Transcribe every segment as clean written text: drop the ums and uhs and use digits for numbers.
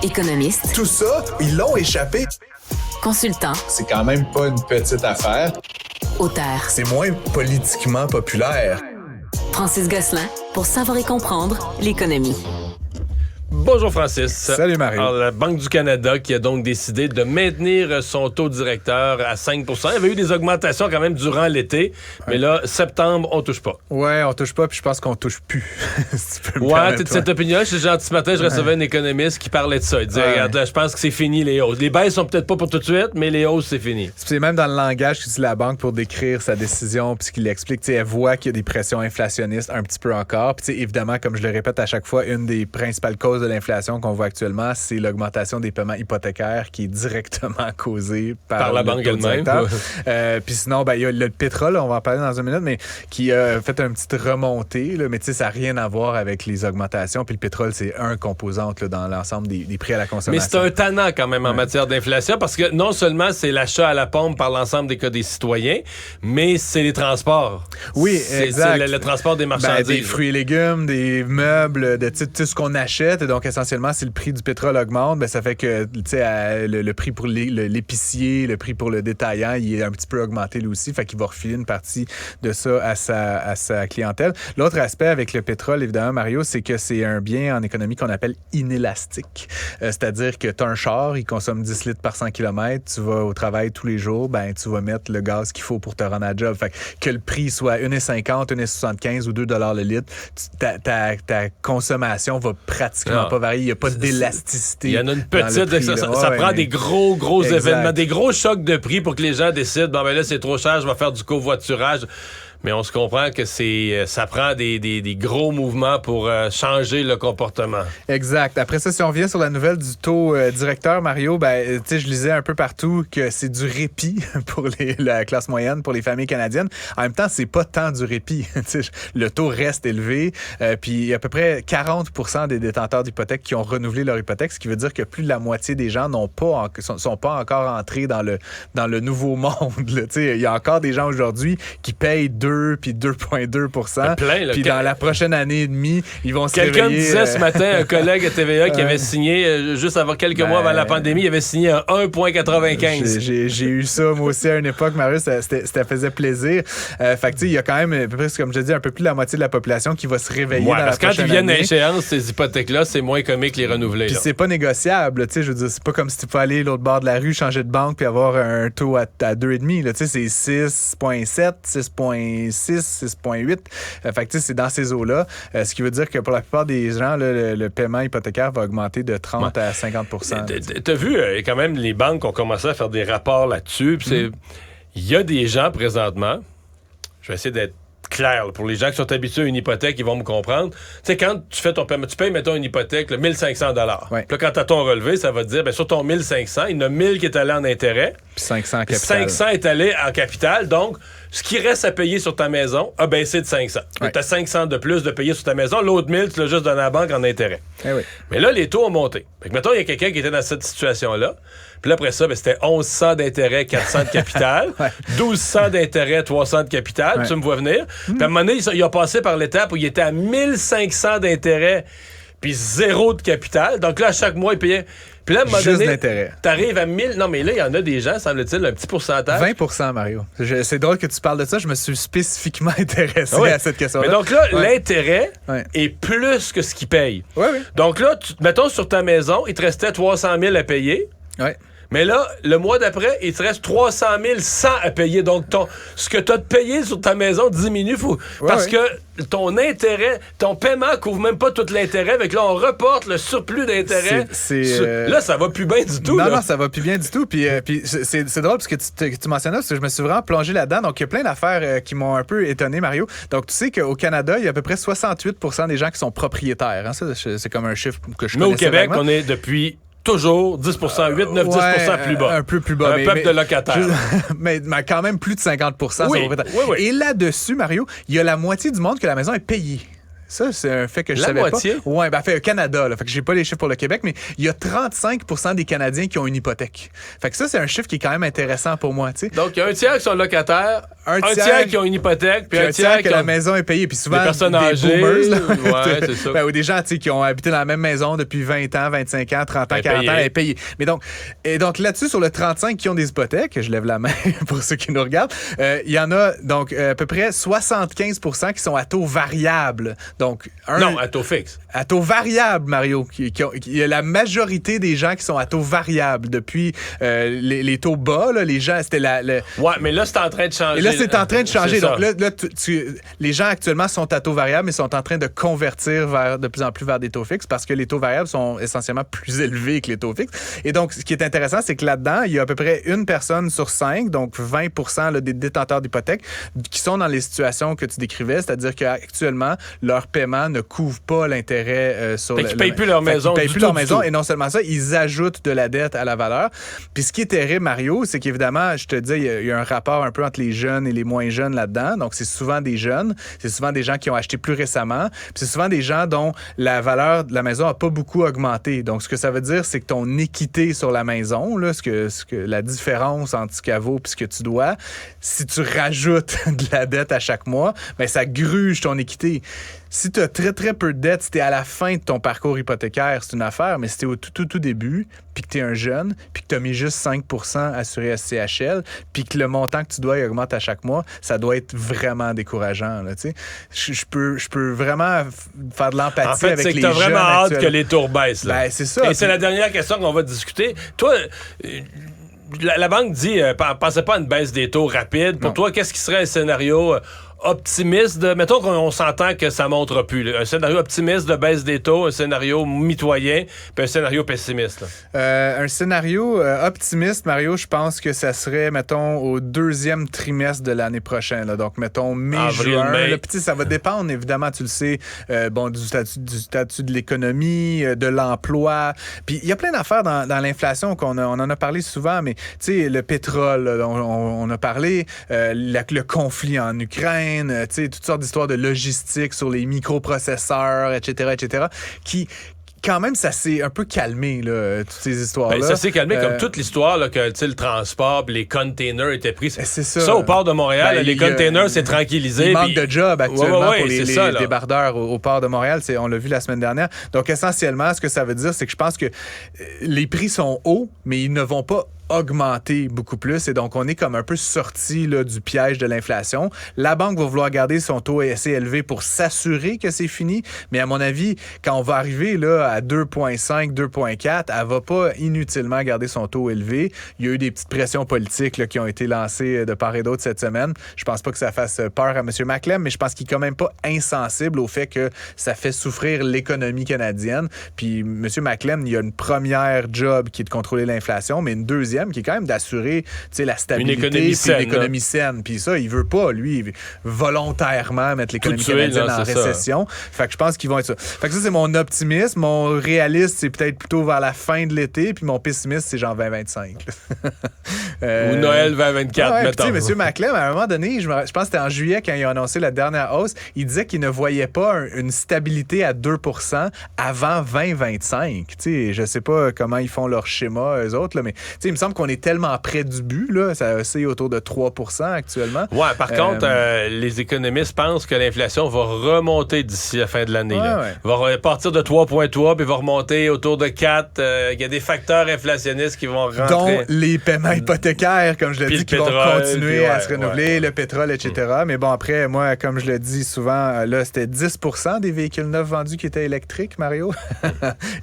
Économiste. Tout ça, ils l'ont échappé. Consultant. C'est quand même pas une petite affaire. Auteur. C'est moins politiquement populaire. Francis Gosselin, pour savoir et comprendre l'économie. Bonjour Francis. Salut Mario. Alors, la Banque du Canada qui a donc décidé de maintenir son taux directeur à 5 %. Il y avait eu des augmentations quand même durant l'été, mais là, septembre, on touche pas. Ouais, on touche pas, puis je pense qu'on touche plus. Si tu peux me Ouais, permettre, t'es de cette opinion-là. Ce matin, je recevais un économiste qui parlait de ça. Il disait, regarde, là, je pense que c'est fini les hausses. Les baisses sont peut-être pas pour tout de suite, mais les hausses, c'est fini. C'est même dans le langage qu'utilise la banque pour décrire sa décision, puis ce qu'il explique, elle voit qu'il y a des pressions inflationnistes un petit peu encore. Puis évidemment, comme je le répète à chaque fois, une des principales causes de l'inflation qu'on voit actuellement, c'est l'augmentation des paiements hypothécaires qui est directement causée par la le banque taux elle-même. Puis sinon, il y a le pétrole, on va en parler dans une minute, mais qui a fait une petite remontée, là, mais ça n'a rien à voir avec les augmentations. Puis le pétrole, c'est un composante là, dans l'ensemble des prix à la consommation. Mais c'est un tannant quand même en matière d'inflation parce que non seulement c'est l'achat à la pompe par l'ensemble des citoyens, mais c'est les transports. Oui, exact. C'est le transport des marchandises. Des fruits et légumes, des meubles, de tout ce qu'on achète. Et donc, essentiellement, si le prix du pétrole augmente, ça fait que le prix pour l'épicier, le prix pour le détaillant, il est un petit peu augmenté lui aussi. Fait qu'il va refiler une partie de ça à sa clientèle. L'autre aspect avec le pétrole, évidemment, Mario, c'est que c'est un bien en économie qu'on appelle inélastique. C'est-à-dire que tu as un char, il consomme 10 litres par 100 km, tu vas au travail tous les jours, tu vas mettre le gaz qu'il faut pour te rendre à la job. Fait que le prix soit 1,50, 1,75 ou 2 $ le litre, ta consommation va pratiquement pas varier. Il n'y a pas d'élasticité. Il y en a une petite. Ça prend des gros événements, des gros chocs de prix pour que les gens décident, là, c'est trop cher, je vais faire du covoiturage. Mais on se comprend que ça prend des gros mouvements pour changer le comportement. Exact. Après ça, si on revient sur la nouvelle du taux directeur, Mario, je lisais un peu partout que c'est du répit pour la classe moyenne, pour les familles canadiennes. En même temps, c'est pas tant du répit. Le taux reste élevé. Puis il y a à peu près 40 % des détenteurs d'hypothèques qui ont renouvelé leur hypothèque, ce qui veut dire que plus de la moitié des gens sont pas encore entrés dans le nouveau monde. Il y a encore des gens aujourd'hui qui payent 2 puis 2,2 %. Puis dans la prochaine année et demie, ils vont se réveiller. Quelqu'un me disait ce matin, un collègue à TVA qui avait signé, juste avant quelques mois avant la pandémie, il avait signé un 1,95. J'ai eu ça, moi aussi, à une époque, Marius, ça faisait plaisir. Fait que, il y a quand même, comme je dis, un peu plus de la moitié de la population qui va se réveiller dans la prochaine année. Parce que quand ils viennent à échéance, ces hypothèques-là, c'est moins comique les renouveler. Puis c'est pas négociable, je veux dire, c'est pas comme si tu pouvais aller l'autre bord de la rue, changer de banque puis avoir un taux à 2,5. C'est 6,7, 6,6, 6,8. Fait que c'est dans ces eaux-là. Ce qui veut dire que pour la plupart des gens, le paiement hypothécaire va augmenter de 30 à 50 %. T'as vu, quand même, les banques ont commencé à faire des rapports là-dessus. Il y a des gens présentement, je vais essayer d'être clair, là, pour les gens qui sont habitués à une hypothèque, ils vont me comprendre. Tu sais, quand tu fais ton paiement, tu payes, mettons, une hypothèque, 1 500 $. Ouais. Puis là, quand tu as ton relevé, ça va te dire, sur ton 1 500, il y en a 1 000 qui est allé en intérêt. Puis 500 en capital. 500 est allé en capital. Donc, ce qui reste à payer sur ta maison a baissé de 500. Ouais. Tu as 500 de plus de payer sur ta maison. L'autre 1000, tu l'as juste donné à la banque en intérêt. Eh oui. Mais là, les taux ont monté. Fait que, mettons, il y a quelqu'un qui était dans cette situation-là. Puis là, après ça, c'était 1100 d'intérêt, 400 de capital. 1200 d'intérêt, 300 de capital. Ouais. Tu me vois venir. Puis à un moment donné, il a passé par l'étape où il était à 1500 d'intérêt puis 0 de capital. Donc là, à chaque mois, il payait... Puis là, à un moment juste donné, d'intérêt. T'arrives à 1000... Non, mais là, il y en a des gens, semble-t-il, un petit pourcentage. 20 % Mario. C'est drôle que tu parles de ça. Je me suis spécifiquement intéressé à cette question-là. Mais donc là, l'intérêt est plus que ce qu'ils payent. Oui. Donc là, mettons sur ta maison, il te restait 300 000 à payer. Oui. Mais là, le mois d'après, il te reste 300 100 à payer. Donc, ce que tu as de payé sur ta maison diminue. Parce que ton intérêt, ton paiement couvre même pas tout l'intérêt. Avec là, on reporte le surplus d'intérêt. Là, ça va plus bien du tout. Non, ça va plus bien du tout. Puis c'est drôle parce que tu mentionnais, parce que je me suis vraiment plongé là-dedans. Donc, il y a plein d'affaires qui m'ont un peu étonné, Mario. Donc, tu sais qu'au Canada, il y a à peu près 68 % des gens qui sont propriétaires. Hein? Ça, c'est comme un chiffre que je connaissais. Mais au Québec, vaguement. on est depuis... Toujours 10 8, 9, 10 plus bas. Un peu plus bas. Un peuple de locataires. Mais quand même plus de 50 %. Oui. Et là-dessus, Mario, il y a la moitié du monde que la maison est payée. Ça, c'est un fait que je La savais moitié? pas. Oui, fait Canada. Là, fait que j'ai pas les chiffres pour le Québec, mais il y a 35% des Canadiens qui ont une hypothèque. Fait que ça, c'est un chiffre qui est quand même intéressant pour moi. T'sais. Donc, il y a un tiers qui sont locataires, un tiers qui ont une hypothèque, puis un tiers que la maison est payée. Puis souvent, des personnes âgées. boomers, là, Ouais, c'est ça. Ou des gens qui ont habité dans la même maison depuis 20 ans, 25 ans, 30 ans, 40 ans, elle est payée. Mais donc là-dessus, sur le 35 qui ont des hypothèques, je lève la main pour ceux qui nous regardent, il y en a donc à peu près 75% qui sont à taux variable. Donc, non, à taux fixe. À taux variable, Mario. Il y a la majorité des gens qui sont à taux variable depuis les taux bas. Là, les gens, c'était Ouais, mais là, c'est en train de changer. Et là, c'est en train de changer. C'est Donc là, les gens actuellement sont à taux variable, mais sont en train de convertir de plus en plus vers des taux fixes parce que les taux variables sont essentiellement plus élevés que les taux fixes. Et donc, ce qui est intéressant, c'est que là-dedans, il y a à peu près une personne sur 5, donc 20% là, des détenteurs d'hypothèques, qui sont dans les situations que tu décrivais, c'est-à-dire qu'actuellement, leur paiement ne couvre pas l'intérêt sur Ils ne payent plus leur maison. Ils payent plus leur maison. Et non seulement ça, ils ajoutent de la dette à la valeur. Puis ce qui est terrible, Mario, c'est qu'évidemment, je te dis, il y a un rapport un peu entre les jeunes et les moins jeunes là-dedans. Donc, c'est souvent des jeunes. C'est souvent des gens qui ont acheté plus récemment. Puis c'est souvent des gens dont la valeur de la maison n'a pas beaucoup augmenté. Donc, ce que ça veut dire, c'est que ton équité sur la maison, là, la différence entre ce qu'elle vaut et ce que tu dois, si tu rajoutes de la dette à chaque mois, bien, ça gruge ton équité. Si tu as très, très peu de dettes, si tu es à la fin de ton parcours hypothécaire, c'est une affaire, mais si tu es au tout début, puis que tu es un jeune, puis que tu as mis juste 5% assuré SCHL, puis que le montant que tu dois augmente à chaque mois, ça doit être vraiment décourageant. Là, je peux vraiment faire de l'empathie en fait, avec les jeunes. En fait, c'est que tu as vraiment hâte actuels. que les taux baissent. Ben, c'est ça. Et c'est la dernière question qu'on va discuter. Toi... La banque dit, pensez pas à une baisse des taux rapide. Pour toi, qu'est-ce qui serait un scénario optimiste? Mettons qu'on s'entend que ça ne montera plus. Là. Un scénario optimiste de baisse des taux, un scénario mitoyen, puis un scénario pessimiste. Un scénario optimiste, Mario, je pense que ça serait, mettons, au 2e trimestre de l'année prochaine. Là. Donc, mettons, mai-juin. Ça va dépendre, évidemment, tu le sais, du statut de l'économie, de l'emploi. Puis, il y a plein d'affaires dans l'inflation on en a parlé souvent, mais, tu sais, le pétrole, là, on a parlé, le conflit en Ukraine, toutes sortes d'histoires de logistique sur les microprocesseurs, etc., qui... Quand même, ça s'est un peu calmé, là, toutes ces histoires-là. Ben, ça s'est calmé comme toute l'histoire, là, que le transport, les containers étaient pris. C'est ça. Ça, au port de Montréal, les containers, c'est tranquillisé. Il manque de job actuellement pour les ça, débardeurs au port de Montréal. On l'a vu la semaine dernière. Donc, essentiellement, ce que ça veut dire, c'est que je pense que les prix sont hauts, mais ils ne vont pas augmenter beaucoup plus et donc on est comme un peu sorti là, du piège de l'inflation. La banque va vouloir garder son taux assez élevé pour s'assurer que c'est fini, mais à mon avis, quand on va arriver là, à 2,5, 2,4, elle va pas inutilement garder son taux élevé. Il y a eu des petites pressions politiques là, qui ont été lancées de part et d'autre cette semaine. Je pense pas que ça fasse peur à M. Maclem, mais je pense qu'il est quand même pas insensible au fait que ça fait souffrir l'économie canadienne. Puis M. Maclem, il y a une première job qui est de contrôler l'inflation, mais une deuxième qui est quand même d'assurer la stabilité et l'économie saine. Puis ça, il veut pas, lui, volontairement mettre l'économie canadienne en récession. Fait que je pense qu'ils vont être ça. Fait que ça, c'est mon optimisme. Mon réaliste, c'est peut-être plutôt vers la fin de l'été. Puis mon pessimiste, c'est genre 2025. Ou Noël 2024, mettons. Tu sais, M. Maclem, à un moment donné, je pense que c'était en juillet quand il a annoncé la dernière hausse, il disait qu'il ne voyait pas une stabilité à 2% avant 2025. Tu sais, je sais pas comment ils font leur schéma, eux autres, là, mais il me semble qu'on est tellement près du but, là, c'est autour de 3% actuellement. Ouais, par contre, les économistes pensent que l'inflation va remonter d'ici la fin de l'année. Va partir de 3,3 puis va remonter autour de 4. Il y a des facteurs inflationnistes qui vont rentrer. Dont les paiements hypothécaires, comme je l'ai dit, qui vont continuer à se renouveler, le pétrole, etc. Mais bon, après, moi, comme je le dis souvent, là, c'était 10% des véhicules neufs vendus qui étaient électriques, Mario.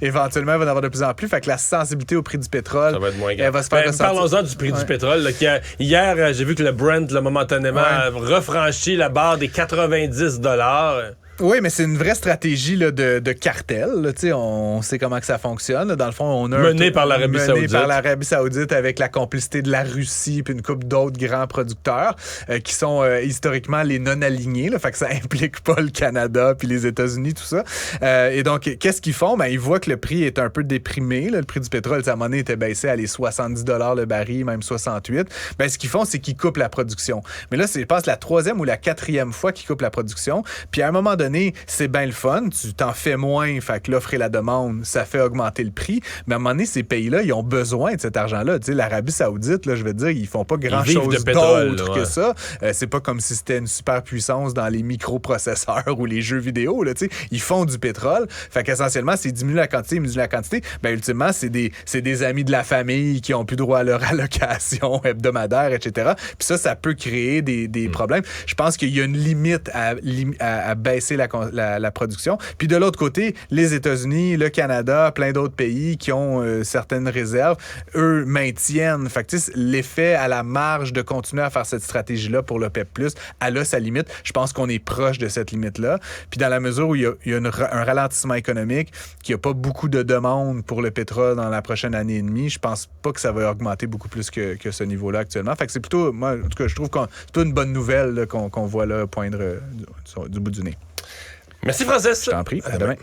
Éventuellement, il va y en avoir de plus en plus. Fait que la sensibilité au prix du pétrole, ça va être moins grave. Elle va se faire parlons-en du prix du pétrole. Là, hier, j'ai vu que le Brent, là, momentanément, a refranchi la barre des 90 $. Oui, mais c'est une vraie stratégie là, de cartel. Là, on sait comment que ça fonctionne. Là. Dans le fond, on a mené par l'Arabie Saoudite. Par l'Arabie Saoudite avec la complicité de la Russie puis une couple d'autres grands producteurs qui sont historiquement les non-alignés. Là, fait que ça implique pas le Canada puis les États-Unis, tout ça. Et donc, qu'est-ce qu'ils font? Ben, ils voient que le prix est un peu déprimé. Là. Le prix du pétrole, sa monnaie était baissé à les 70 $ le baril, même 68. Ben, ce qu'ils font, c'est qu'ils coupent la production. Mais là, c'est, je pense, la 3e ou la 4e fois qu'ils coupent la production. Puis à un moment donné, donné, c'est bien le fun, tu t'en fais moins, fait que l'offre et la demande, ça fait augmenter le prix. Mais à un moment donné, ces pays-là, ils ont besoin de cet argent-là. Tu sais, l'Arabie Saoudite, là, je veux dire, ils font pas grand-chose d'autre que ça. C'est pas comme si c'était une superpuissance dans les microprocesseurs ou les jeux vidéo. Là, tu sais. Ils font du pétrole. Fait qu'essentiellement, c'est diminuer la quantité, diminuer la quantité. Ben, ultimement, c'est des amis de la famille qui ont plus droit à leur allocation hebdomadaire, etc. Puis ça peut créer des problèmes. Je pense qu'il y a une limite à baisser la production. Puis de l'autre côté, les États-Unis, le Canada, plein d'autres pays qui ont certaines réserves, eux maintiennent. Fait que l'effet à la marge de continuer à faire cette stratégie-là pour l'OPEP+, elle a sa limite. Je pense qu'on est proche de cette limite-là. Puis dans la mesure où il y a un ralentissement économique, qu'il n'y a pas beaucoup de demandes pour le pétrole dans la prochaine année et demie, je pense pas que ça va augmenter beaucoup plus que ce niveau-là actuellement. Fait que c'est plutôt, moi, en tout cas, je trouve que c'est plutôt une bonne nouvelle là, qu'on voit là poindre du bout du nez. Merci, Francis. Je t'en prie. À demain.